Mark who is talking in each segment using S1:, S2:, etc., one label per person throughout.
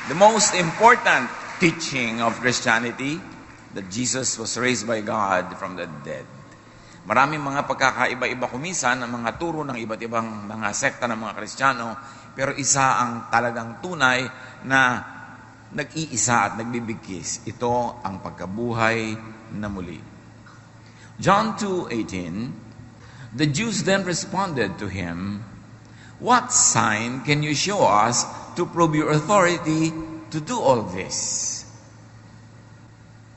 S1: The most important teaching of Christianity, that Jesus was raised by God from the dead. Maraming mga pagkakaiba-iba kumisan ng mga turo ng iba't ibang mga sekta ng mga Kristiyano, pero isa ang talagang tunay na nag-iisa at nagbibigkis. Ito ang pagkabuhay na muli. John 2:18, the Jews then responded to him, "What sign can you show us to prove your authority to do all this?"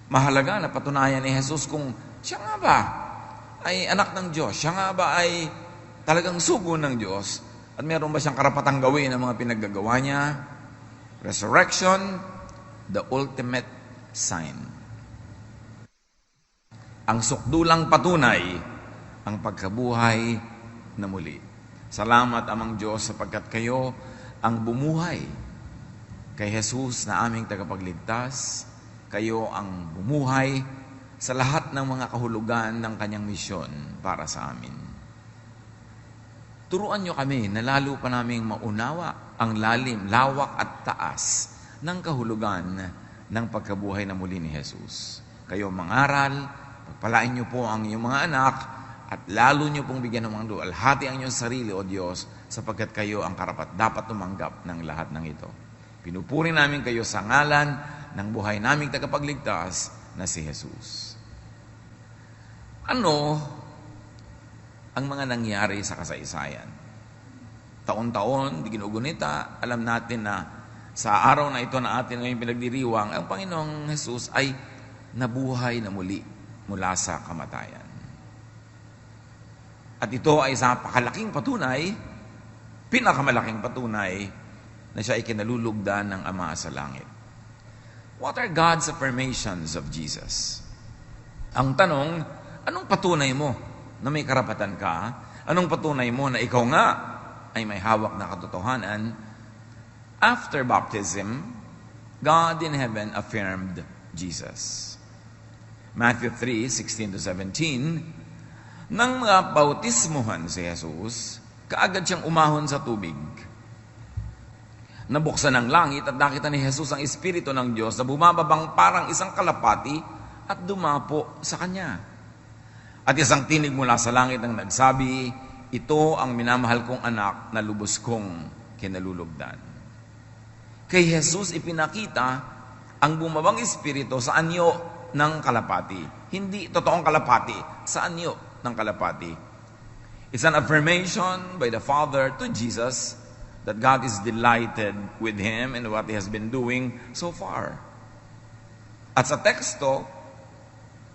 S1: Mahalaga na patunayan ni Jesus kung siya nga ba ay anak ng Diyos, siya nga ba ay talagang sugo ng Diyos, at meron ba siyang karapatang gawin ang mga pinaggagawa niya? Resurrection, the ultimate sign. Ang sukdulang patunay, ang pagkabuhay na muli. Salamat, Amang Diyos, sapagkat kayo ang bumuhay kay Jesus na aming tagapagligtas. Kayo ang bumuhay sa lahat ng mga kahulugan ng kanyang misyon para sa amin. Turuan niyo kami na lalo pa naming maunawa ang lalim, lawak at taas ng kahulugan ng pagkabuhay na muli ni Jesus. Kayo mangaral, pagpalain niyo po ang inyong mga anak, at lalo niyo pong bigyan ng mga luwalhati ang inyong sarili, O Diyos, sapagkat kayo ang karapat dapat tumanggap ng lahat ng ito. Pinupuri namin kayo sa ngalan ng buhay naming tagapagligtas na si Jesus. Ano ang mga nangyari sa kasaysayan? Taon-taon, di ginugunita, alam natin na sa araw na ito na atin ngayong pinagdiriwang, ang Panginoong Jesus ay nabuhay na muli mula sa kamatayan. At ito ay sa pakalaking patunay, pinakamalaking patunay, na siya ay kinalulugdan ng Ama sa langit. What are God's affirmations of Jesus? Ang tanong, anong patunay mo na may karapatan ka? Anong patunay mo na ikaw nga ay may hawak na katotohanan? After baptism, God in heaven affirmed Jesus. Matthew 3:16-17, nang mga bautismuhan si Jesus, kaagad siyang umahon sa tubig. Nabuksan ang langit at nakita ni Jesus ang Espiritu ng Diyos na bumababang parang isang kalapati at dumapo sa kanya. At isang tinig mula sa langit ang nagsabi, "Ito ang minamahal kong anak na lubos kong kinalulugdan." Kay Jesus ipinakita ang bumabang Espiritu sa anyo ng kalapati. Hindi totoong kalapati, sa anyo ng kalapati. It's an affirmation by the Father to Jesus that God is delighted with Him and what He has been doing so far. At sa teksto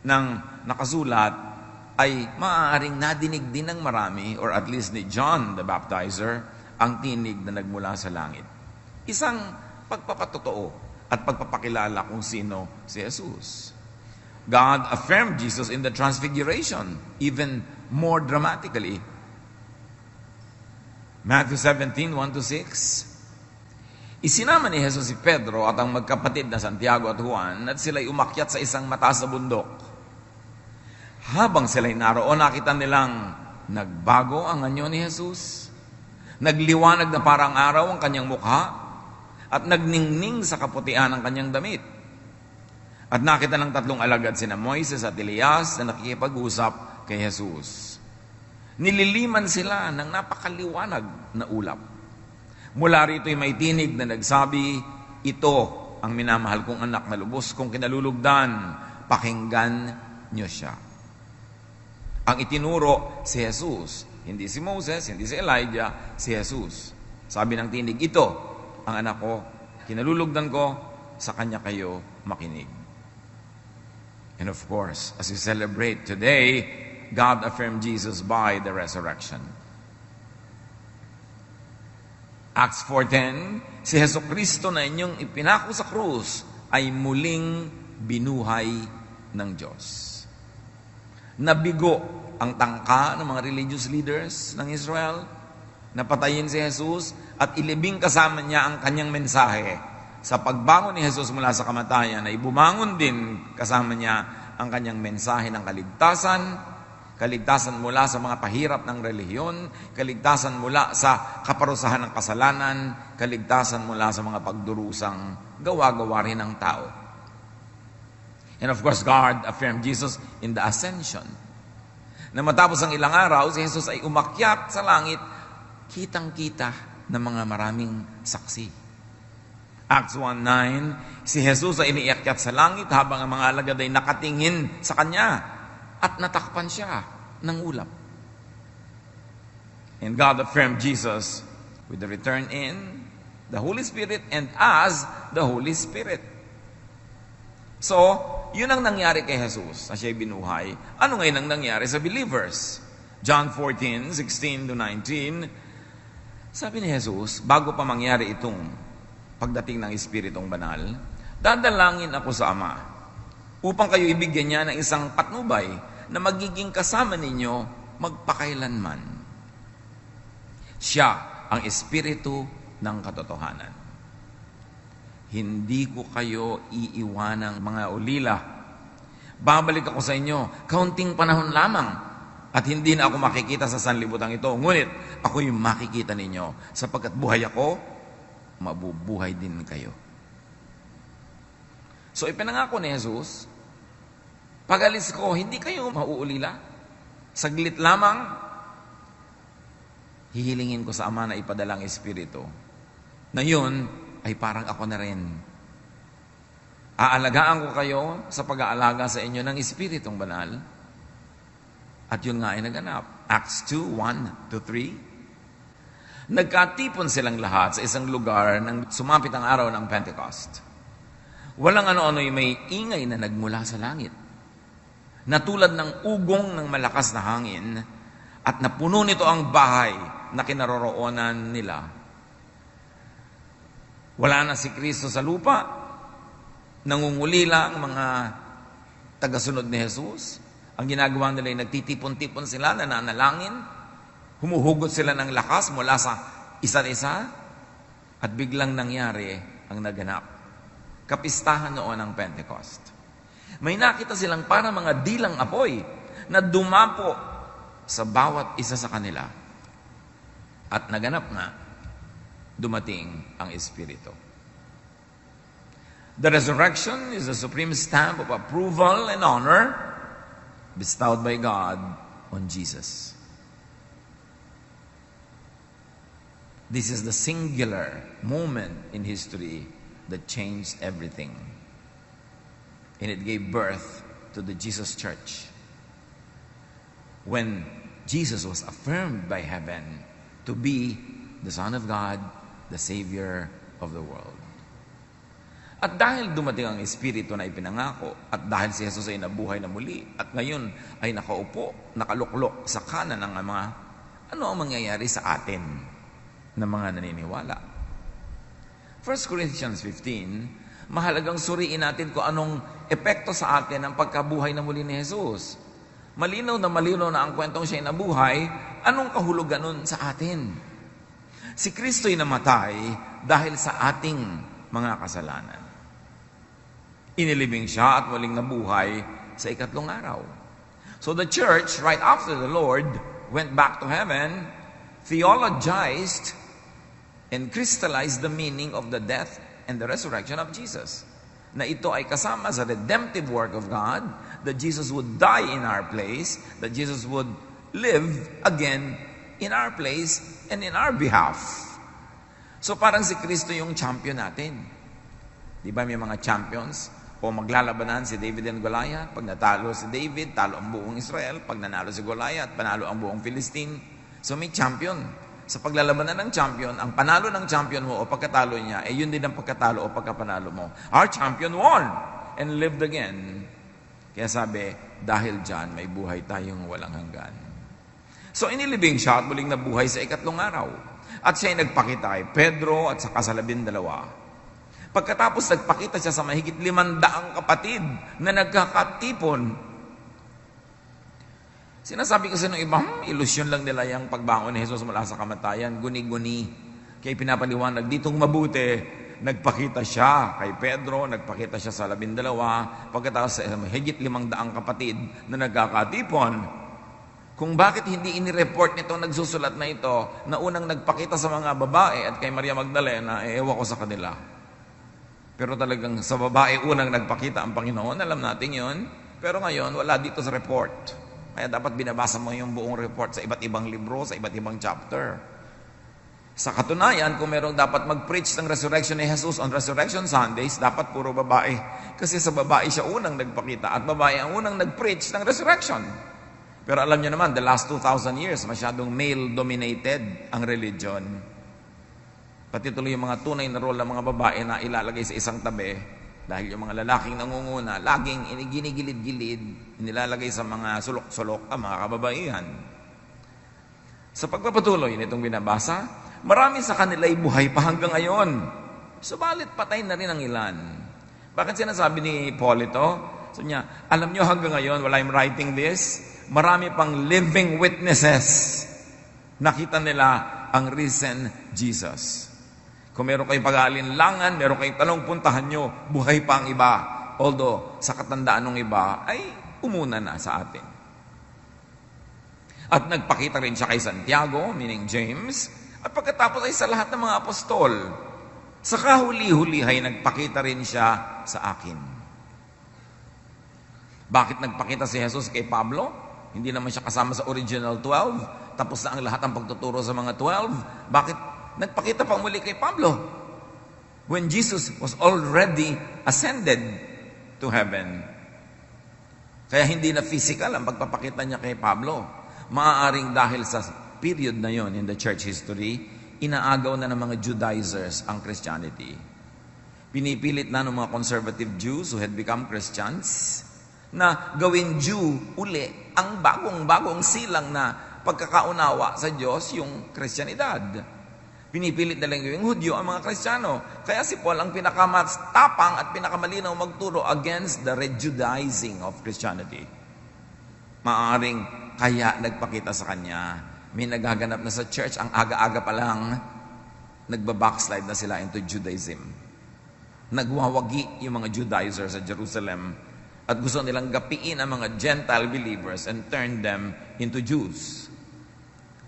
S1: ng nakasulat ay maaaring nadinig din ng marami, or at least ni John the Baptizer, ang tinig na nagmula sa langit. Isang pagpapatotoo at pagpapakilala kung sino si Jesus. God affirmed Jesus in the Transfiguration, even more dramatically. Matthew 17:1-6. Isinama ni Jesus si Pedro at ang magkapatid na Santiago at Juan at sila'y umakyat sa isang mataas na bundok. Habang sila'y naroon, nakita nilang nagbago ang anyo ni Jesus. Nagliwanag na parang araw ang kanyang mukha at nagningning sa kaputian ang kanyang damit. At nakita ng tatlong alagad sina Moises at Elias na nakikipag-usap kay Jesus. Nililiman sila ng napakaliwanag na ulap. Mula rito'y may tinig na nagsabi, "Ito ang minamahal kong anak na lubos kong kinalulugdan, pakinggan niyo siya." Ang itinuro si Jesus, hindi si Moses, hindi si Elijah, si Jesus. Sabi ng tinig, "Ito ang anak ko, kinalulugdan ko, sa kanya kayo makinig." And of course, as we celebrate today, God affirmed Jesus by the resurrection. Acts 4:10, si Jesucristo na inyong ipinako sa krus ay muling binuhay ng Diyos. Nabigo ang tangka ng mga religious leaders ng Israel, napatayin si Jesus at ilibing kasama niya ang kanyang mensahe. Sa pagbangon ni Jesus mula sa kamatayan, ay bumangon din kasama niya ang kanyang mensahe ng kaligtasan, Kaligtasan mula sa mga pahirap ng relihiyon, kaligtasan mula sa kaparusahan ng kasalanan, kaligtasan mula sa mga pagdurusang gawa-gawa rin ng tao. And of course, God affirmed Jesus in the ascension. Na matapos ang ilang araw, si Jesus ay umakyat sa langit, kitang-kita ng mga maraming saksi. Acts 1:9, si Jesus ay iniakyat sa langit habang ang mga alagad ay nakatingin sa Kanya at natakpan siya ng ulap. And God affirmed Jesus with the return in the Holy Spirit and as the Holy Spirit. So, yun ang nangyari kay Jesus na siya'y binuhay. Ano ngayon ang nangyari sa believers? John 14:16-19, sabi ni Jesus, bago pa mangyari itong pagdating ng Espiritong Banal, dadalangin ako sa Ama upang kayo ibigyan niya ng isang patnubay na magiging kasama ninyo magpakailanman. Siya ang Espiritu ng katotohanan. Hindi ko kayo iiwanang mga ulila. Babalik ako sa inyo, kaunting panahon lamang, at hindi na ako makikita sa sanlibutan ito. Ngunit ako yung makikita ninyo, sapagkat buhay ako, mabubuhay din kayo. So ipinangako ni Jesus, pag-alis ko, hindi kayo mauulila. Saglit lamang, hihilingin ko sa Ama na ipadala ang Espiritu. Na yun ay parang ako na rin. Aalagaan ko kayo sa pag-aalaga sa inyo ng Espiritong Banal. At yun nga ay naganap. Acts 2:1-3. Nagkatipon silang lahat sa isang lugar nang sumapit ang araw ng Pentecost. Walang ano-ano yung may ingay na nagmula sa langit, na tulad ng ugong ng malakas na hangin, at napuno nito ang bahay na kinaroroonan nila. Wala na si Kristo sa lupa, nangungulila ang mga tagasunod ni Jesus. Ang ginagawa nila ay nagtitipon-tipon sila, nananalangin, humuhugot sila ng lakas mula sa isa't isa, at biglang nangyari ang naganap. Kapistahan noon ng Pentecost. May nakita silang para mga dilang apoy na dumapo sa bawat isa sa kanila. At naganap na, dumating ang Espiritu. The resurrection is the supreme stamp of approval and honor bestowed by God on Jesus. This is the singular moment in history that changed everything. And it gave birth to the Jesus Church. When Jesus was affirmed by heaven to be the Son of God, the Savior of the world. At dahil dumating ang Espiritu na ipinangako, at dahil si Jesus ay nabuhay na muli, at ngayon ay nakaupo, nakaluklok sa kanan ng Ama, ano ang mangyayari sa atin na mga naniniwala? 1 Corinthians 15, mahalagang suriin natin kung anong epekto sa atin ang pagkabuhay na muli ni Jesus. Malinaw na ang kwentong siya'y nabuhay, anong kahulugan nun sa atin? Si Kristo'y namatay dahil sa ating mga kasalanan. Inilibing siya at muling nabuhay sa ikatlong araw. So the church, right after the Lord went back to heaven, theologized and crystallized the meaning of the death and the resurrection of Jesus. Na ito ay kasama sa redemptive work of God, that Jesus would die in our place, that Jesus would live again in our place and in our behalf. So parang si Kristo yung champion natin. Di ba may mga champions? O maglalabanan si David and Goliath. Pag natalo si David, talo ang buong Israel. Pag nanalo si Goliath, panalo ang buong Philistine. So may champion. Sa paglalabanan ng champion, ang panalo ng champion mo o pagkatalo niya, yun din ang pagkatalo o pagkapanalo mo. Our champion won and lived again. Kaya sabi, dahil dyan, may buhay tayong walang hanggan. So inilibing siya at muling nabuhay sa ikatlong araw. At siya'y nagpakita kay Pedro at saka sa 12. Pagkatapos nagpakita siya sa mahigit 500 kapatid na nagkakatipon. Sinasabi kasi ng iba, ilusyon lang nila yung pagbangon ni Jesus mula sa kamatayan, guni-guni. Kaya pinapaliwanag ditong mabuti, nagpakita siya kay Pedro, nagpakita siya sa 12, pagkatapos sa mahigit 500 kapatid na nagkakatipon. Kung bakit hindi inireport nitong nagsusulat na ito na unang nagpakita sa mga babae at kay Maria Magdalena, ewan ko sa kanila. Pero talagang sa babae unang nagpakita ang Panginoon, alam natin yon. Pero ngayon, wala dito sa report. Kaya dapat binabasa mo yung buong report sa iba't ibang libro, sa iba't ibang chapter. Sa katunayan, kung merong dapat mag-preach ng resurrection ni Jesus on Resurrection Sundays, dapat puro babae. Kasi sa babae siya unang nagpakita at babae ang unang nag-preach ng resurrection. Pero alam niyo naman, the last 2,000 years, masyadong male-dominated ang religion. Pati tuloy yung mga tunay na role ng mga babae na ilalagay sa isang tabi, dahil yung mga lalaking nangunguna, laging ginigilid-gilid, nilalagay sa mga sulok-sulok ang mga kababaihan. Sa pagpapatuloy nitong binabasa, marami sa kanila ay buhay pa hanggang ngayon. Subalit patay na rin ang ilan. Bakit sinasabi ni Paul ito? So niya, alam niyo hanggang ngayon, while I'm writing this, marami pang living witnesses. Nakita nila ang risen Jesus. Kung meron kayong pag-aalinlangan, meron kayong tanong, puntahan nyo, buhay pa ang iba. Although, sa katandaan ng iba, ay umuna na sa atin. At nagpakita rin siya kay Santiago, meaning James, at pagkatapos ay sa lahat ng mga apostol. Sa kahuli-huli ay nagpakita rin siya sa akin. Bakit nagpakita si Jesus kay Pablo? Hindi naman siya kasama sa original 12. Tapos na ang lahat ng pagtuturo sa mga 12. Bakit nagpakita pang muli kay Pablo? When Jesus was already ascended to heaven. Kaya hindi na physical ang pagpapakita niya kay Pablo. Maaaring dahil sa period na yon in the church history, inaagaw na ng mga Judaizers ang Christianity. Pinipilit na ng mga conservative Jews who had become Christians na gawin Jew uli ang bagong-bagong silang na pagkakaunawa sa Diyos, yung Kristyanidad. Pinipilit na lang gawing Hudyo ang mga Kristiyano. Kaya si Paul ang pinakamatapang at pinakamalinaw magturo against the rejudaizing of Christianity. Maaring kaya nagpakita sa kanya, may nagaganap na sa church, ang aga-aga pa lang, nagbabackslide na sila into Judaism. Nagwawagi yung mga Judaizers sa Jerusalem at gusto nilang gapiin ang mga Gentile believers and turn them into Jews.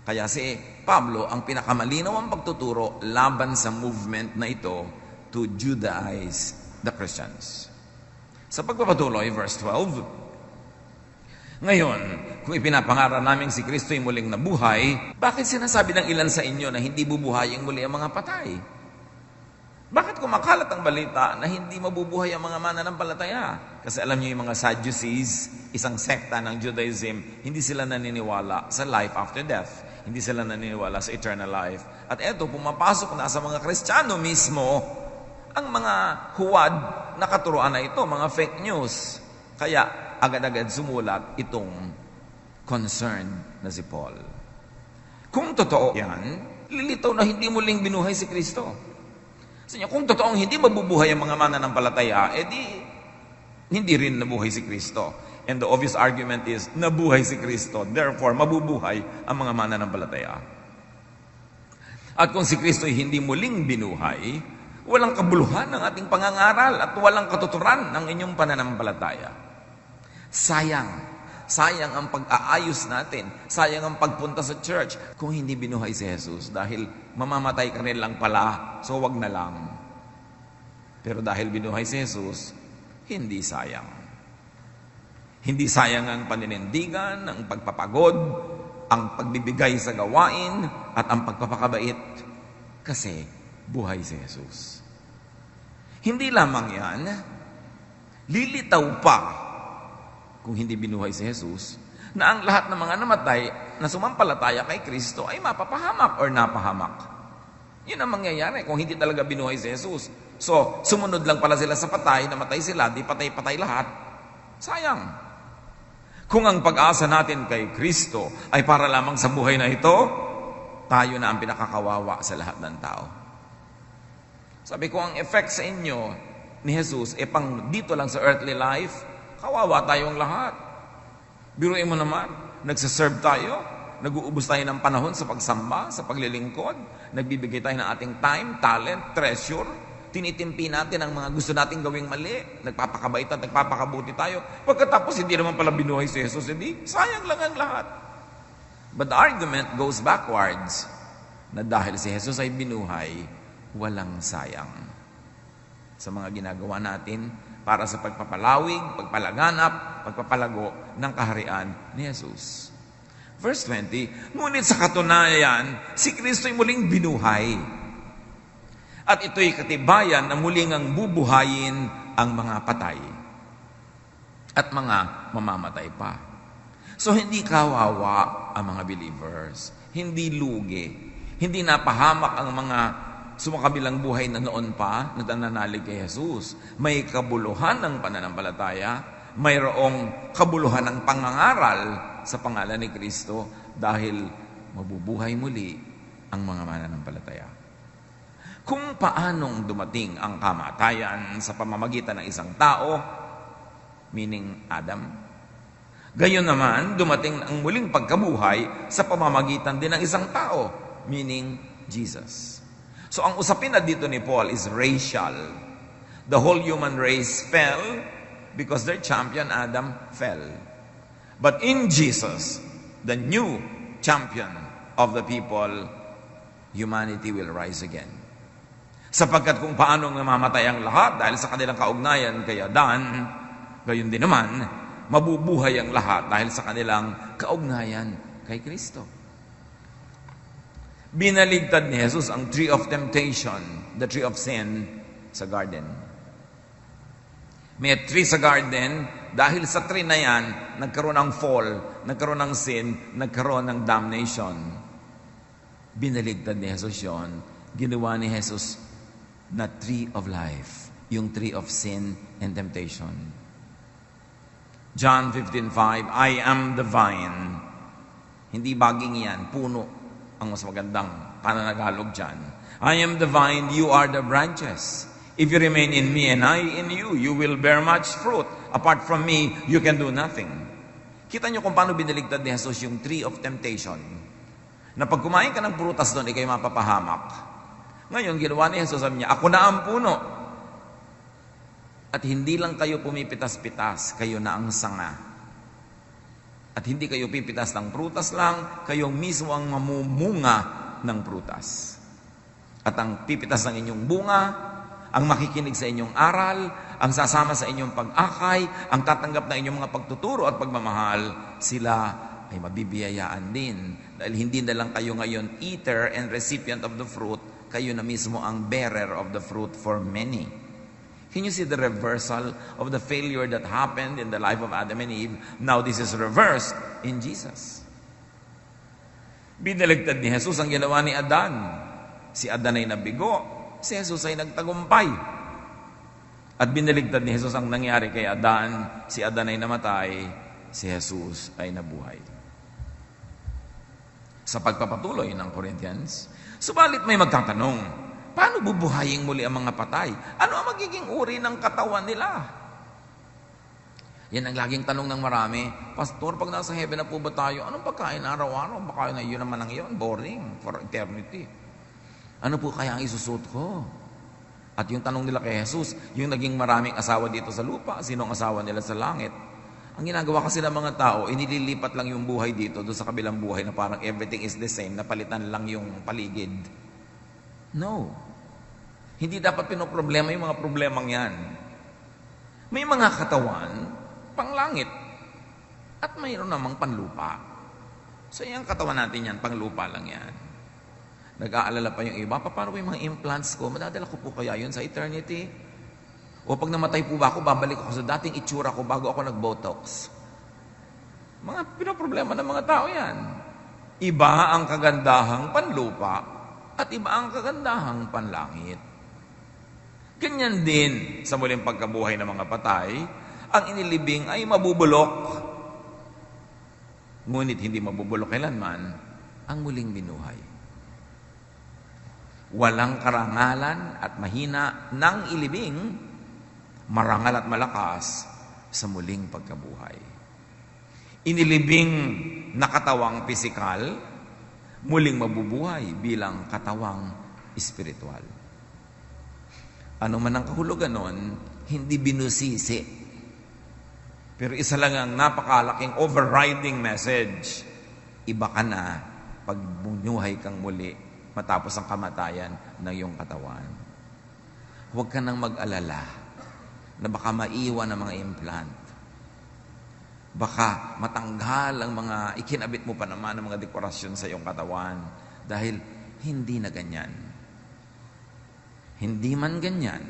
S1: Kaya si Pablo ang pinakamalinaw ang pagtuturo laban sa movement na ito to Judaize the Christians. Sa pagpapatuloy, verse 12, ngayon, kung ipinapangaral namin si Kristo ay muling nabuhay, bakit sinasabi ng ilan sa inyo na hindi bubuhayin muli ang mga patay? Bakit kumakalat ang balita na hindi mabubuhay ang mga mananampalataya? Kasi alam niyo yung mga Sadducees, isang sekta ng Judaism, hindi sila naniniwala sa life after death. Hindi sila naniniwala sa eternal life. At eto, pumapasok na sa mga Kristiyano mismo ang mga huwad na katuruan na ito, mga fake news. Kaya agad-agad sumulat itong concern na si Paul. Kung totoo yan, lilitaw na hindi muling binuhay si Kristo. Kung totoong hindi mabubuhay ang mga mananampalataya, edi hindi rin nabuhay si Kristo. And the obvious argument is, nabuhay si Kristo, therefore mabubuhay ang mga mananampalataya. At kung si Kristo ay hindi muling binuhay, walang kabuluhan ng ating pangangaral at walang katuturan ng inyong pananampalataya. Sayang ang pag-aayos natin, sayang ang pagpunta sa church kung hindi binuhay si Jesus dahil mamamatay ka rin lang pala, so wag na lang. Pero dahil binuhay si Jesus, hindi sayang. Hindi sayang ang paninindigan, ang pagpapagod, ang pagbibigay sa gawain, at ang pagpapakabait kasi buhay si Jesus. Hindi lamang yan, lilitaw pa kung hindi binuhay si Jesus, na ang lahat ng mga namatay na sumampalataya kay Kristo ay mapapahamak or napahamak. Yun ang mangyayari kung hindi talaga binuhay si Jesus. So, sumunod lang pala sila sa patay, namatay sila, di patay-patay lahat. Sayang. Kung ang pag-asa natin kay Kristo ay para lamang sa buhay na ito, tayo na ang pinakakawawa sa lahat ng tao. Sabi ko, ang effect sa inyo ni Jesus, pang dito lang sa earthly life, kawawa tayong lahat. Biruin mo naman, nagsaserve tayo, nag-uubos tayo ng panahon sa pagsamba, sa paglilingkod, nagbibigay tayo ng ating time, talent, treasure, tinitimpi natin ang mga gusto nating gawing mali, nagpapakabait at nagpapakabuti tayo. Pagkatapos, hindi naman pala binuhay si Jesus, hindi, sayang lang ang lahat. But the argument goes backwards, na dahil si Jesus ay binuhay, walang sayang sa mga ginagawa natin para sa pagpapalawig, pagpalaganap, pagpapalago ng kaharian ni Jesus. Verse 20, ngunit sa katunayan, si Kristo ay muling binuhay. At ito'y katibayan na muling ang bubuhayin ang mga patay at mga mamamatay pa. So hindi kawawa ang mga believers, hindi lugi, hindi napahamak ang mga sumakabilang buhay na noon pa na nananalig kay Jesus. May kabuluhan ng pananampalataya, mayroong kabuluhan ng pangangaral sa pangalan ni Kristo dahil mabubuhay muli ang mga mananampalataya. Kung paanong dumating ang kamatayan sa pamamagitan ng isang tao, meaning Adam, gayon naman, dumating ang muling pagkabuhay sa pamamagitan din ng isang tao, meaning Jesus. So ang usapin na dito ni Paul is racial. The whole human race fell because their champion Adam fell. But in Jesus, the new champion of the people, humanity will rise again. Sapagkat kung paano namamatay ang lahat dahil sa kanilang kaugnayan kay Adan, gayon din naman, mabubuhay ang lahat dahil sa kanilang kaugnayan kay Kristo. Binaligtad ni Jesus ang tree of temptation, the tree of sin, sa garden. May tree sa garden, dahil sa tree na yan, nagkaroon ng fall, nagkaroon ng sin, nagkaroon ng damnation. Binaligtad ni Jesus yon, ginawa ni Jesus na tree of life, yung tree of sin and temptation. John 15:5, I am the vine. Hindi baging yan, puno ang mas magandang pananagalog dyan. I am the vine, you are the branches. If you remain in me and I in you, you will bear much fruit. Apart from me, you can do nothing. Kita nyo kung paano biniligtad ni Jesus yung tree of temptation. Na pag kumain ka ng prutas doon, ikay mapapahamak. Ngayon, ginawa ni Jesus, sabi niya, ako na ang puno. At hindi lang kayo pumipitas-pitas, kayo na ang sanga. At hindi kayo pipitas ng prutas lang, kayo mismo ang mamumunga ng prutas. At ang pipitas ng inyong bunga, ang makikinig sa inyong aral, ang sasama sa inyong pag-akay, ang tatanggap na inyong mga pagtuturo at pagmamahal, sila ay mabibiyayaan din. Dahil hindi na lang kayo ngayon eater and recipient of the fruit, kayo na mismo ang bearer of the fruit for many. Can you see the reversal of the failure that happened in the life of Adam and Eve? Now this is reversed in Jesus. Binaligtad ni Jesus ang ginawa ni Adan. Si Adan ay nabigo, si Jesus ay nagtagumpay. At binaligtad ni Jesus ang nangyari kay Adan, si Adan ay namatay, si Jesus ay nabuhay. Sa pagpapatuloy ng Corinthians, subalit may magtatanong, paano bubuhayin muli ang mga patay? Ano ang magiging uri ng katawan nila? Yan ang laging tanong ng marami. Pastor, pag nasa heaven na po ba tayo, anong pagkain araw-araw? Baka na yun naman ang yun, boring for eternity. Ano po kaya ang isusuot ko? At yung tanong nila kay Jesus, yung naging maraming asawa dito sa lupa, sino ang asawa nila sa langit? Ang ginagawa kasi ng mga tao, inililipat lang yung buhay dito, doon sa kabilang buhay na parang everything is the same, napalitan lang yung paligid. No. Hindi dapat pinoproblema yung mga problemang yan. May mga katawan, panglangit, at mayroon namang panlupa. So yung katawan natin yan, panglupa lang yan. Nag-aalala pa yung iba, paano po yung mga implants ko? Madadala ko po kaya yun sa eternity? O pag namatay po ba ako, babalik ako sa dating itsura ko bago ako nag-botox? Mga pinoproblema ng mga tao yan. Iba ang kagandahang panlupa at iba ang kagandahang panlangit. Ganyan din sa muling pagkabuhay ng mga patay, ang inilibing ay mabubulok. Ngunit hindi mabubulok kailanman ang muling binuhay. Walang karangalan at mahina ng ilibing, marangal at malakas sa muling pagkabuhay. Inilibing na katawang pisikal, muling mabubuhay bilang katawang espiritual. Ano man ang kahulugan nun, hindi binusisi. Pero isa lang ang napakalaking overriding message. iba ka na pag bunyuhay kang muli matapos ang kamatayan ng iyong katawan. Huwag ka nang mag-alala na baka maiwan ang mga implant. Baka matanggal ang mga ikinabit mo pa naman ng mga dekorasyon sa iyong katawan dahil hindi na ganyan. Hindi man ganyan.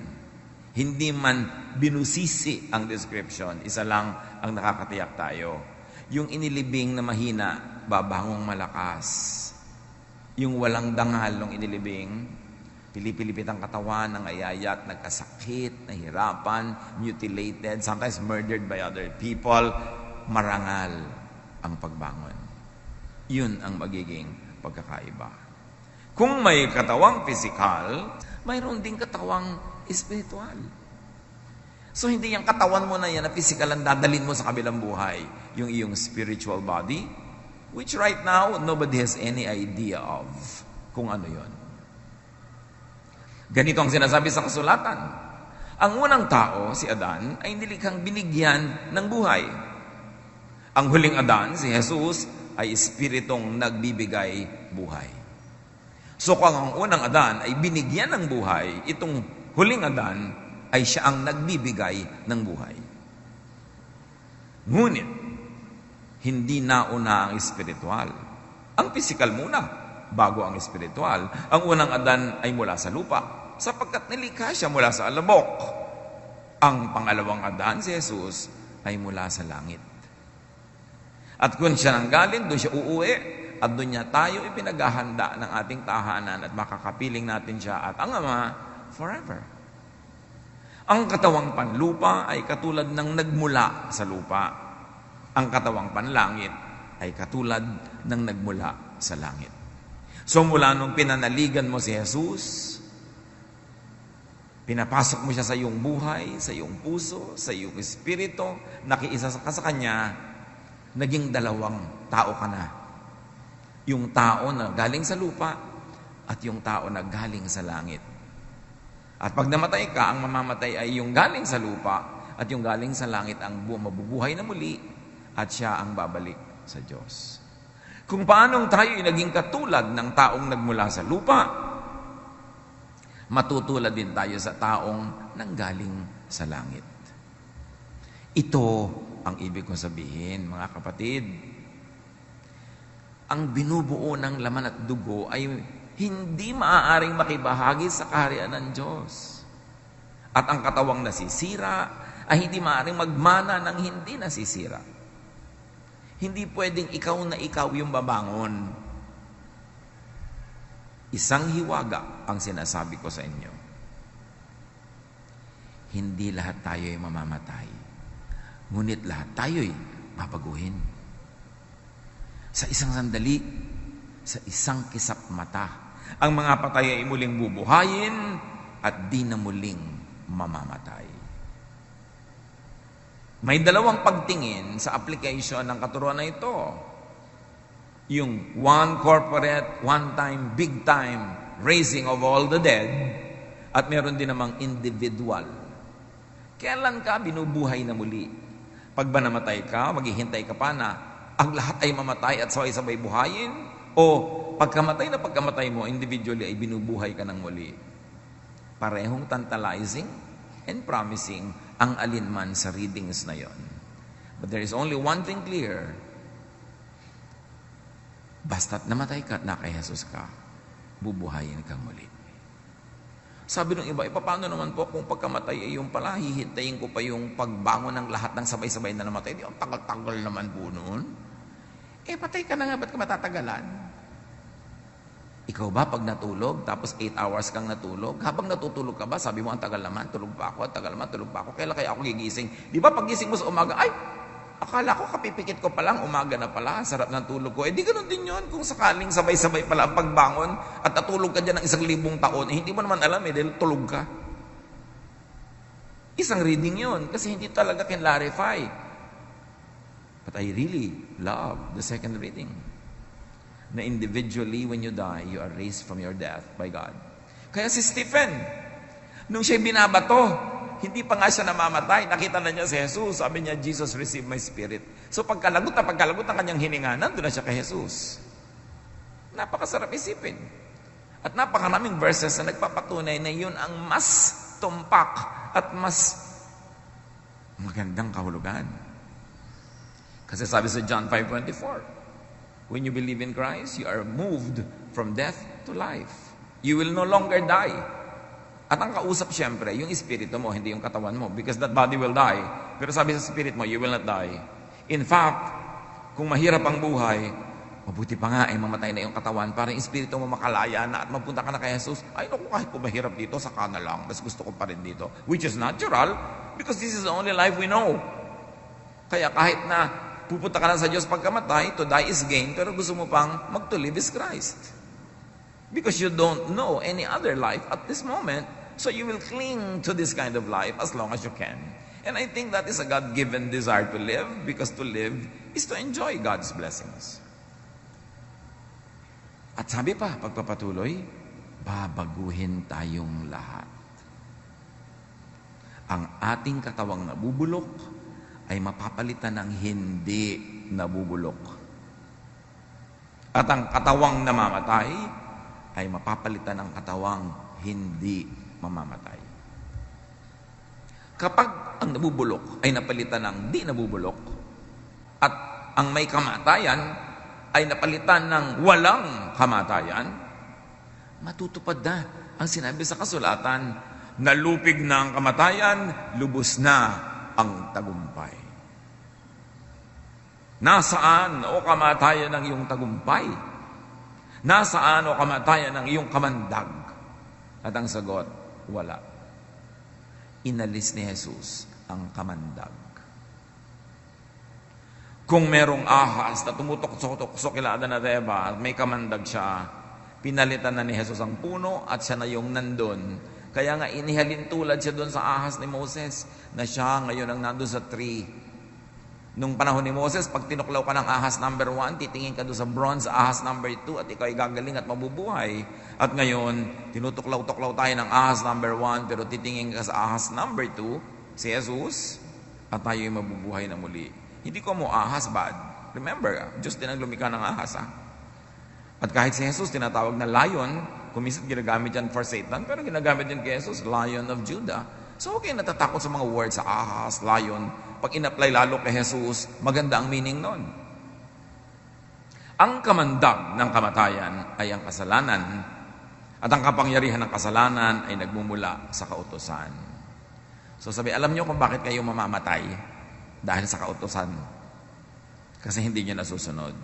S1: Hindi man binusisi ang description. Isa lang ang nakakatiyak tayo. Yung inilibing na mahina, babangong malakas. Yung walang dangal ng inilibing, pilipilipit ang katawan, nangayayat, nagkasakit, nahirapan, mutilated, sometimes murdered by other people, marangal ang pagbangon. Yun ang magiging pagkakaiba. Kung may katawang physical, mayroon ding katawang spiritual. So hindi yung katawan mo na yan na physical ang dadalhin mo sa kabilang buhay. Yung iyong spiritual body, which right now, nobody has any idea of kung ano yon. Ganito ang sinasabi sa kasulatan. Ang unang tao, si Adan, ay nilikhang binigyan ng buhay. Ang huling Adan, si Jesus, ay espiritong nagbibigay buhay. So kung ang unang Adan ay binigyan ng buhay, itong huling Adan ay siya ang nagbibigay ng buhay. Ngunit, hindi nauna ang espiritual. Ang physical muna, bago ang espiritual. Ang unang Adan ay mula sa lupa, sapagkat nilikha siya mula sa alabok. Ang pangalawang Adan, si Jesus, ay mula sa langit. At kung siya nanggaling, doon siya uuwi, at doon niya tayo ipinaghahanda ng ating tahanan at makakapiling natin siya at ang Ama forever. Ang katawang panlupa ay katulad ng nagmula sa lupa. Ang katawang panlangit ay katulad ng nagmula sa langit. So mula nung pinanaligan mo si Jesus, pinapasok mo siya sa iyong buhay, sa iyong puso, sa iyong espiritu, nakiisa ka sa Kanya, naging dalawang tao ka na. Yung tao na galing sa lupa at yung tao na galing sa langit. At pag namatay ka, ang mamamatay ay yung galing sa lupa at yung galing sa langit ang mabubuhay na muli at siya ang babalik sa Diyos. Kung paanong tayo ay naging katulad ng taong nagmula sa lupa, matutulad din tayo sa taong nanggaling sa langit. Ito ang ibig kong sabihin, mga kapatid. Ang binubuo ng laman at dugo ay hindi maaaring makibahagi sa kaharian ng Diyos. At ang katawang nasisira ay hindi maaaring magmana ng hindi nasisira. Hindi pwedeng ikaw yung babangon. Isang hiwaga ang sinasabi ko sa inyo. Hindi lahat tayo ay mamamatay. Ngunit lahat tayo ay babaguhin. Sa isang sandali, sa isang kisap mata, ang mga patay ay muling bubuhayin at di na muling mamamatay. May dalawang pagtingin sa application ng katuruan na ito. Yung one corporate, one time, big time raising of all the dead at meron din namang individual. Kailan ka binubuhay na muli? Pag ba namatay ka, maghihintay ka pa na ang lahat ay mamatay at sabay-sabay buhayin? O pagkamatay mo, individually ay binubuhay ka ng muli? Parehong tantalizing and promising ang alinman sa readings na yon. But there is only one thing clear. Basta't namatay ka at na kay Jesus ka, bubuhayin kang muli. Sabi ng iba, paano naman po kung pagkamatay ay yung pala, hihintayin ko pa yung pagbangon ng lahat ng sabay-sabay na namatay? Di ang tagal-tagal naman po noon. Patay ka na nga, ba't ka matatagalan? Ikaw ba pag natulog, tapos 8 hours kang natulog, habang natutulog ka ba, sabi mo, ang tagal naman, tulog pa ako, kailan kaya ako gigising? Di ba pag gising mo sa umaga, ay, akala ko kapipikit ko pa lang, umaga na pala, sarap ng tulog ko. Di ganun din yun, kung sakaling sabay-sabay pala ang pagbangon at natulog ka dyan ng 1,000 taon, hindi mo naman alam dahil tulog ka. Isang reading yun, kasi hindi talaga clarify. But I really love the second reading. Na individually, when you die, you are raised from your death by God. Kaya si Stephen, nung siya binabato, hindi pa nga siya namamatay. Nakita na niya si Jesus. Sabi niya, Jesus, receive my spirit. So pagkalagot ng kanyang hininga, nandun na siya kay Jesus. Napakasarap isipin. At napakaraming verses na nagpapatunay na yun ang mas tumpak at mas magandang kahulugan. Kasi sabi sa John 5:24, when you believe in Christ, you are moved from death to life. You will no longer die. At ang kausap siyempre, yung espiritu mo, hindi yung katawan mo. Because that body will die. Pero sabi sa spirit mo, you will not die. In fact, kung mahirap ang buhay, mabuti pa nga ay mamatay na yung katawan para yung espiritu mo makalaya na at mapunta ka na kay Jesus. Ay, naku, kahit kung mahirap dito, saka na lang. Mas gusto ko pa rin dito. Which is natural because this is the only life we know. Kaya kahit na pupunta ka na sa Diyos pagkamatay, to die is gain, pero gusto mo pang mag-to live is Christ. Because you don't know any other life at this moment, so you will cling to this kind of life as long as you can. And I think that is a God-given desire to live, because to live is to enjoy God's blessings. At sabi pa, pagpapatuloy, babaguhin tayong lahat. Ang ating katawang nabubulok ay mapapalitan ng hindi nabubulok. At ang katawang namamatay ay mapapalitan ng katawang hindi mamamatay. Kapag ang nabubulok ay napalitan ng di nabubulok, at ang may kamatayan ay napalitan ng walang kamatayan, matutupad na ang sinabi sa kasulatan, nalupig na ang kamatayan, lubos na ang tagumpay. Nasaan o kamatayan ang iyong tagumpay? Nasaan o kamatayan ang iyong kamandag? At ang sagot, wala. Inalis ni Jesus ang kamandag. Kung merong ahas na tumutok-sok kila Adan at Eva at may kamandag siya, pinalitan na ni Jesus ang puno at siya na yung nandun. Kaya nga inihalin tulad siya doon sa ahas ni Moses na siya ngayon ang nandun sa tree. Nung panahon ni Moses, pag tinuklaw ka ng ahas number 1, titingin ka doon sa bronze ahas number 2 at ikaw ay gagaling at mabubuhay. At ngayon, tinutuklaw-tuklaw tayo ng ahas number 1 pero titingin ka sa ahas number 2, si Jesus, at tayo ay mabubuhay na muli. Hindi ko mo ahas bad. Remember, Diyos din ang lumikha ng ahas. At kahit si Jesus tinatawag na lion, kumisan ginagamit yan for Satan, pero ginagamit din kay Jesus, Lion of Judah. So huwag kayo natatakot sa mga words sa ahas, lion. Pag in-apply lalo kay Jesus, maganda ang meaning nun. Ang kamandag ng kamatayan ay ang kasalanan, at ang kapangyarihan ng kasalanan ay nagmumula sa kautusan. So sabi, alam niyo kung bakit kayo mamamatay? Dahil sa kautusan. Kasi hindi niya nasusunod.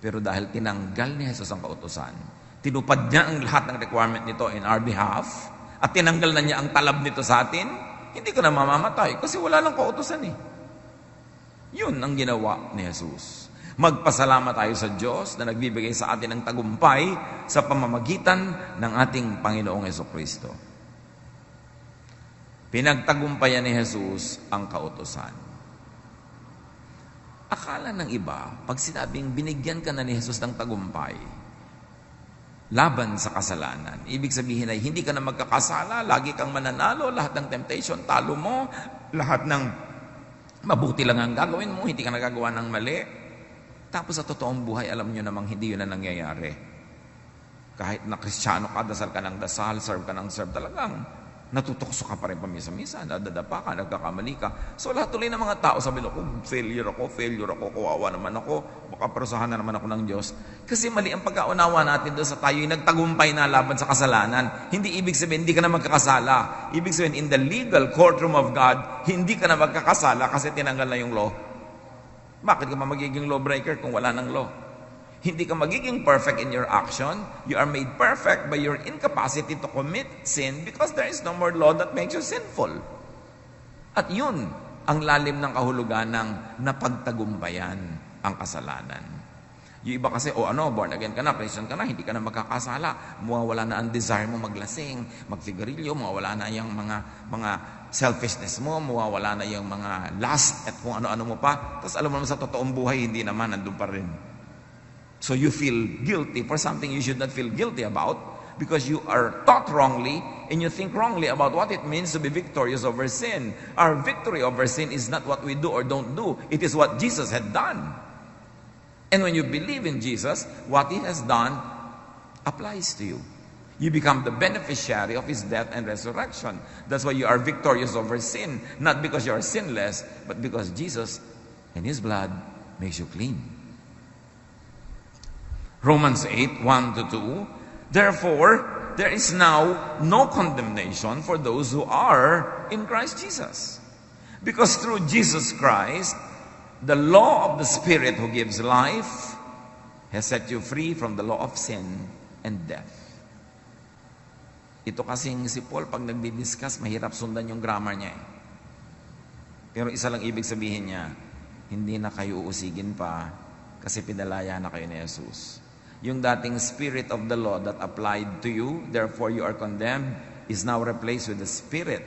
S1: Pero dahil tinanggal ni Jesus ang kautusan, tinupad niya ang lahat ng requirement nito in our behalf, at tinanggal na niya ang talab nito sa atin, hindi ka na mamamatay kasi wala nang kautusan eh. Yun ang ginawa ni Jesus. Magpasalamat tayo sa Diyos na nagbibigay sa atin ng tagumpay sa pamamagitan ng ating Panginoong Hesukristo. Pinagtagumpayan ni Jesus ang kautusan. Akala ng iba, pag sinabing binigyan ka na ni Jesus ng tagumpay, laban sa kasalanan. Ibig sabihin ay hindi ka na magkakasala, lagi kang mananalo, lahat ng temptation, talo mo, lahat ng mabuti lang ang gagawin mo, hindi ka nagagawa ng mali. Tapos sa totoong buhay, alam nyo namang hindi yun na nangyayari. Kahit na Kristiyano ka, dasal ka ng dasal, serve ka ng serve, talagang natutokso ka pa rin pamisa-misa, nadadapa ka, nagkakamali ka. So lahat tuloy ng mga tao, sabi ko, failure ako, kawawa naman ako, baka parusahan na naman ako ng Diyos. Kasi mali ang pagkaunawa natin doon sa tayo'y nagtagumpay na laban sa kasalanan. Hindi ibig sabihin, hindi ka na magkakasala. Ibig sabihin, in the legal courtroom of God, hindi ka na magkakasala kasi tinanggal na yung law. Bakit ka magiging lawbreaker kung wala ng law? Hindi ka magiging perfect in your action. You are made perfect by your incapacity to commit sin because there is no more law that makes you sinful. At yun ang lalim ng kahulugan ng napagtagumpayan ang kasalanan. Yung iba kasi, born again ka na, Christian ka na, hindi ka na magkakasala. Mawawala na ang desire mo maglasing, magsigarilyo, mawawala na yung mga selfishness mo, mawawala na yung mga lust at kung ano-ano mo pa. Tapos alam mo naman sa totoong buhay, hindi naman, nandun pa rin. So you feel guilty for something you should not feel guilty about because you are taught wrongly and you think wrongly about what it means to be victorious over sin. Our victory over sin is not what we do or don't do. It is what Jesus had done. And when you believe in Jesus, what He has done applies to you. You become the beneficiary of His death and resurrection. That's why you are victorious over sin. Not because you are sinless, but because Jesus and His blood makes you clean. Romans 8, 1-2. Therefore, there is now no condemnation for those who are in Christ Jesus. Because through Jesus Christ, the law of the Spirit who gives life has set you free from the law of sin and death. Ito kasing si Paul, pag nagdi-discuss, mahirap sundan yung grammar niya eh. Pero isa lang ibig sabihin niya, hindi na kayo uusigin pa kasi pinalaya na kayo ni Jesus. Yung dating spirit of the law that applied to you, therefore you are condemned, is now replaced with the spirit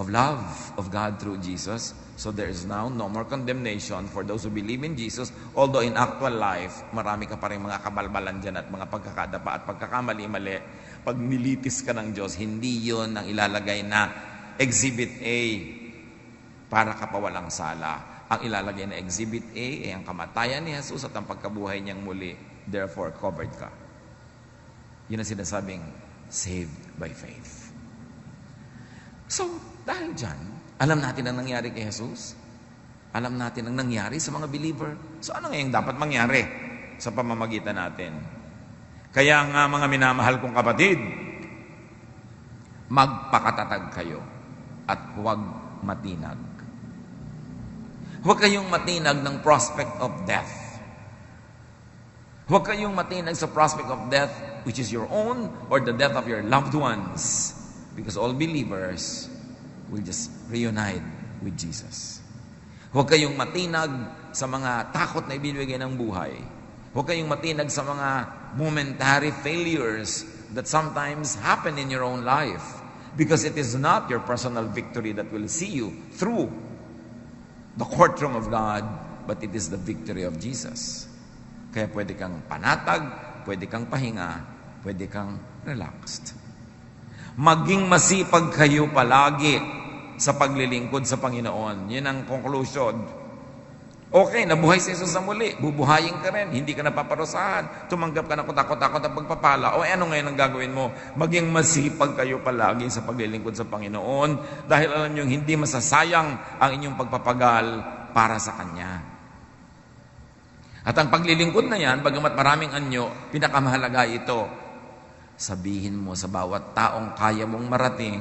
S1: of love of God through Jesus. So there is now no more condemnation for those who believe in Jesus, although in actual life, marami ka pa rin mga kabalbalan dyan at mga pagkakadapa at pagkakamali-mali. Pag nilitis ka ng Diyos, hindi yun ang ilalagay na Exhibit A para ka pa walang sala. Ang ilalagay na Exhibit A ay ang kamatayan ni Jesus at ang pagkabuhay niyang muli. Therefore, covered ka. Yun ang sinasabing saved by faith. So, dahil dyan, alam natin ang nangyari kay Jesus. Alam natin ang nangyari sa mga believer. So, ano ngayong dapat mangyari sa pamamagitan natin? Kaya nga mga minamahal kong kapatid, magpakatatag kayo at huwag matinag. Huwag kayong matinag ng prospect of death. Huwag kayong matinag sa prospect of death which is your own or the death of your loved ones. Because all believers will just reunite with Jesus. Huwag kayong matinag sa mga takot na ibibigay ng buhay. Huwag kayong matinag sa mga momentary failures that sometimes happen in your own life. Because it is not your personal victory that will see you through the courtroom of God, but it is the victory of Jesus. Kaya pwede kang panatag, pwede kang pahinga, pwede kang relaxed. Maging masipag kayo palagi sa paglilingkod sa Panginoon. Yun ang conclusion. Okay, nabuhay si Jesus sa muli. Bubuhayin ka rin. Hindi ka napaparusahan. Tumanggap ka ng kutakot-takot at pagpapala. O ano ngayon ang gagawin mo? Maging masipag kayo palagi sa paglilingkod sa Panginoon dahil alam nyo, hindi masasayang ang inyong pagpapagal para sa Kanya. At ang paglilingkod na yan, bagamat maraming anyo, pinakamahalaga ito. Sabihin mo sa bawat taong kaya mong marating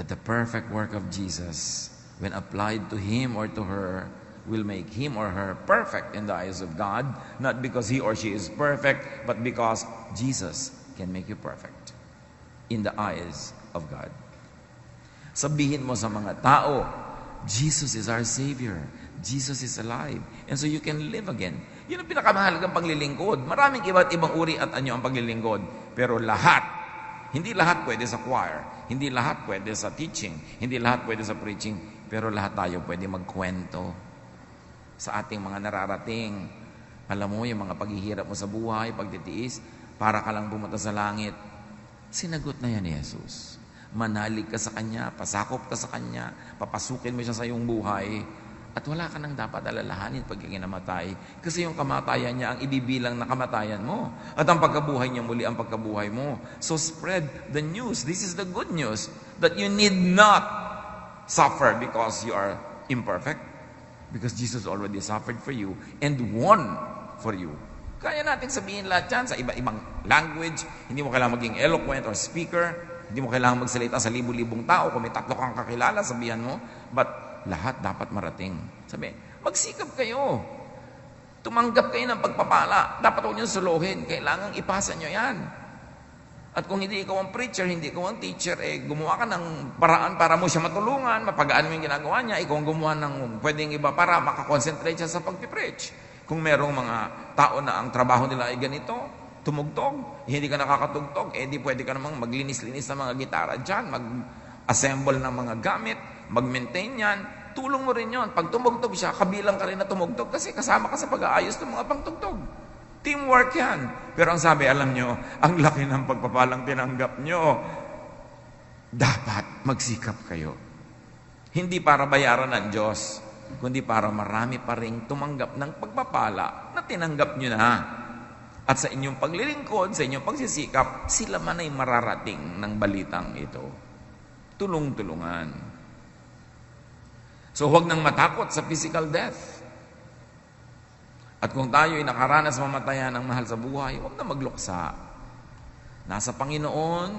S1: that the perfect work of Jesus, when applied to him or to her, will make him or her perfect in the eyes of God, not because he or she is perfect, but because Jesus can make you perfect in the eyes of God. Sabihin mo sa mga tao, Jesus is our Savior. Jesus is alive. And so you can live again. Yun ang pinakamahalagang paglilingkod. Maraming iba't ibang uri at anyo ang paglilingkod. Pero lahat, hindi lahat pwede sa choir, hindi lahat pwede sa teaching, hindi lahat pwede sa preaching, pero lahat tayo pwede magkwento sa ating mga nararating. Alam mo, yung mga paghihirap mo sa buhay, pagtitiis, para ka lang pumunta sa langit. Sinagot na yan ni Jesus. Manalig ka sa Kanya, pasakop ka sa Kanya, papasukin mo siya sa iyong buhay, at wala ka nang dapat alalahanin pag namatay. Kasi yung kamatayan niya ang ibibilang na kamatayan mo. At ang pagkabuhay niya muli ang pagkabuhay mo. So spread the news. This is the good news. That you need not suffer because you are imperfect. Because Jesus already suffered for you and won for you. Kaya natin sabihin lahat yan sa iba-ibang language. Hindi mo kailangan maging eloquent or speaker. Hindi mo kailangan magsalita sa libu-libong tao. Kung may 3 kang kakilala, sabihan mo. But lahat dapat marating. Sabi, magsikap kayo. Tumanggap kayo ng pagpapala. Dapat huwag nyo suluhin. Kailangan ipasa nyo yan. At kung hindi ikaw ang preacher, hindi ikaw ang teacher, gumawa ka ng paraan para mo siya matulungan, mapagaan mo yung ginagawa niya, ikaw ang gumawa ng pwedeng iba para makakonsentrate siya sa pagpipreach. Kung merong mga tao na ang trabaho nila ay ganito, tumugtog, hindi ka nakakatugtog, di pwede ka namang maglinis-linis ng mga gitara dyan, mag-assemble ng mga gamit, mag-maintain yan, tulong mo rin yon. Pag tumugtog siya, kabilang ka rin na tumugtog kasi kasama ka sa pag-aayos ng mga pangtugtog. Teamwork yan. Pero ang sabi, alam nyo, ang laki ng pagpapalang tinanggap nyo. Dapat magsikap kayo. Hindi para bayaran ng Diyos, kundi para marami pa rin tumanggap ng pagpapala na tinanggap nyo na. At sa inyong paglilingkod, sa inyong pagsisikap, sila man ay mararating ng balitang ito. Tulong-tulungan. So huwag nang matakot sa physical death. At kung tayo ay nakaranas mamatayan ng mahal sa buhay, huwag na magluksa. Nasa Panginoon,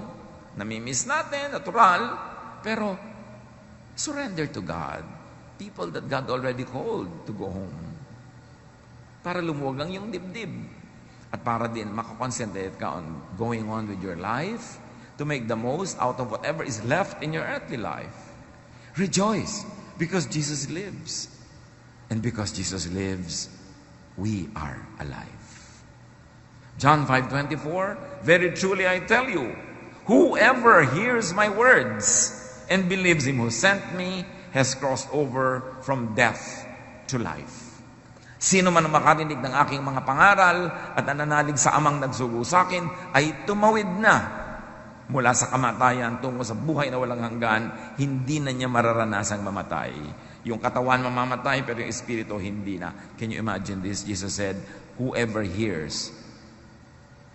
S1: namimiss natin, natural, pero surrender to God. People that God already called to go home. Para lumuwag ang iyong dibdib. At para din makakonsentrate ka on going on with your life, to make the most out of whatever is left in your earthly life. Rejoice, because Jesus lives. And because Jesus lives, we are alive. John 5:24, very truly I tell you, whoever hears my words and believes him who sent me has crossed over from death to life. Sino man ang makarinig ng aking mga pangaral at nananalig sa amang nagsugo sa akin ay tumawid na mula sa kamatayan tungo sa buhay na walang hanggan, hindi na niya mararanasang mamatay. Yung katawan mamamatay, pero yung espiritu hindi na. Can you imagine this? Jesus said, whoever hears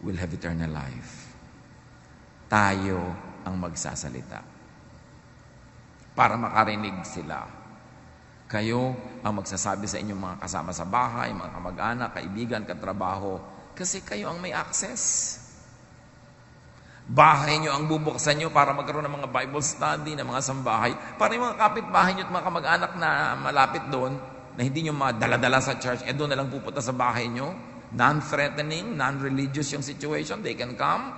S1: will have eternal life. Tayo ang magsasalita. Para makarinig sila. Kayo ang magsasabi sa inyong mga kasama sa bahay, mga kamag-anak, kaibigan, katrabaho, kasi kayo ang may access. Bahay nyo ang bubuksan nyo para magkaroon ng mga Bible study, ng mga sambahay. Para yung mga kapitbahay nyo at mga kamag-anak na malapit doon, na hindi nyo madala-dala sa church, doon na lang pupunta sa bahay nyo. Non-threatening, non-religious yung situation, they can come.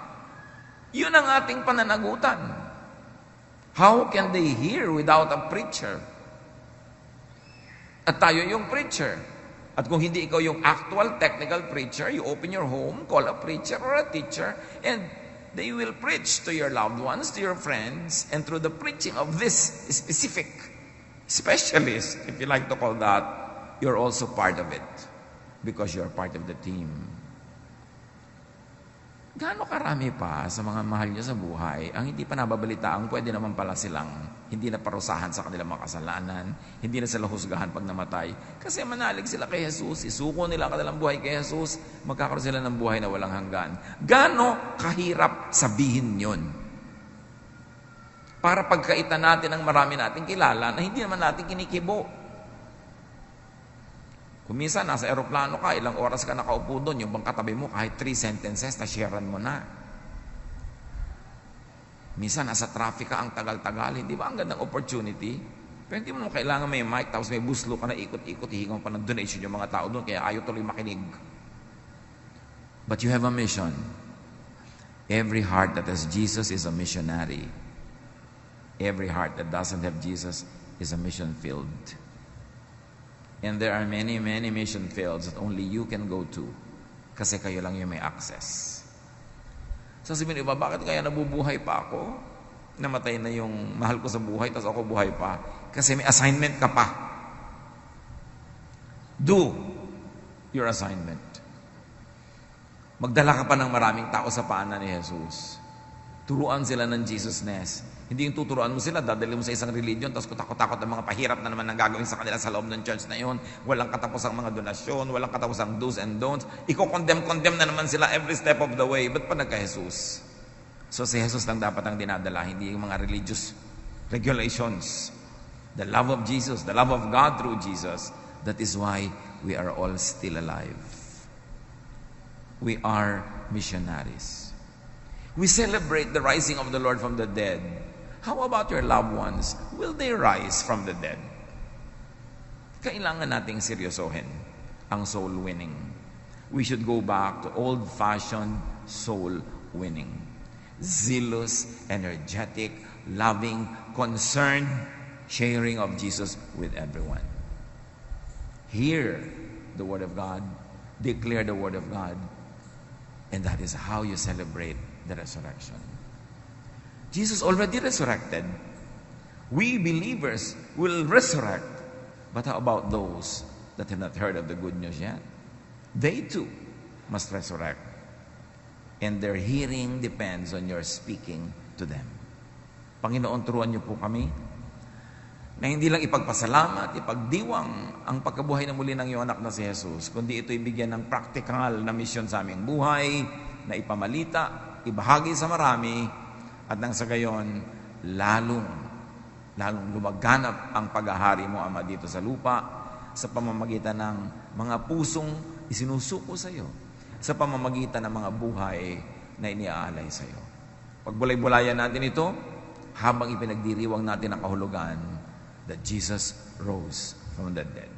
S1: Yun ang ating pananagutan. How can they hear without a preacher? At tayo yung preacher. At kung hindi ikaw yung actual technical preacher, you open your home, call a preacher or a teacher, and they will preach to your loved ones, to your friends, and through the preaching of this specific specialist, if you like to call that, you're also part of it because you're part of the team. Gaano karami pa sa mga mahal niyo sa buhay ang hindi pa nababalitaan, pwede naman pala silang hindi na parusahan sa kanilang mga kasalanan, hindi na sila husgahan pag namatay. Kasi manalig sila kay Jesus, isuko nila ang kanilang buhay kay Jesus, magkakaroon sila ng buhay na walang hanggan. Gaano kahirap sabihin yun? Para pagkaitan natin ang marami nating kilala na hindi naman natin kinikibo. Kung minsan, nasa aeroplano ka, ilang oras ka nakaupo doon, yung bang katabi mo, kahit 3 sentences, na-sharean mo na. Minsan, nasa traffic ka, ang tagal-tagal, hindi ba ang gandang opportunity? Pero hindi mo kailangan may mic, tapos may buslo ka na ikot-ikot, hihingan pa ng donation yung mga tao doon, kaya ayaw tuloy makinig. But you have a mission. Every heart that has Jesus is a missionary. Every heart that doesn't have Jesus is a mission-filled. And there are many, many mission fields that only you can go to kasi kayo lang yung may access. So sabihin iba, bakit kaya nabubuhay pa ako? Namatay na yung mahal ko sa buhay, tapos ako buhay pa. Kasi may assignment ka pa. Do your assignment. Magdala ka pa ng maraming tao sa paanan ni Jesus. Turuan sila ng Jesusness. Hindi yung tuturuan mo sila, dadalhin mo sa isang religion, tapos kutakot-takot ang mga pahirap na naman ang gagawin sa kanila sa loob ng church na yun. Walang katapusang mga donasyon, walang katapusang do's and don'ts. Iko-condemn na naman sila every step of the way. Ba't pa nagka-Jesus? So si Jesus lang dapat ang dinadala, hindi yung mga religious regulations. The love of Jesus, the love of God through Jesus. That is why we are all still alive. We are missionaries. We celebrate the rising of the Lord from the dead. How about your loved ones? Will they rise from the dead? Kailangan nating seryosohin ang soul winning. We should go back to old-fashioned soul winning. Zealous, energetic, loving, concerned, sharing of Jesus with everyone. Hear the Word of God, declare the Word of God, and that is how you celebrate the resurrection. Jesus already resurrected. We believers will resurrect. But how about those that have not heard of the good news yet? They too must resurrect. And their hearing depends on your speaking to them. Panginoon, turuan niyo po kami na hindi lang ipagpasalamat, ipagdiwang ang pagkabuhay na muli ng iyong anak na si Jesus, kundi ito'y bigyan ng practical na misyon sa aming buhay, na ipamalita, ibahagi sa marami, at nang sa gayon, lalong lumaganap ang paghahari mo, Ama, dito sa lupa, sa pamamagitan ng mga pusong isinusuko sa iyo, sa pamamagitan ng mga buhay na iniaalay sa iyo. Pagbulay-bulayan natin ito, habang ipinagdiriwang natin ang kahulugan that Jesus rose from the dead.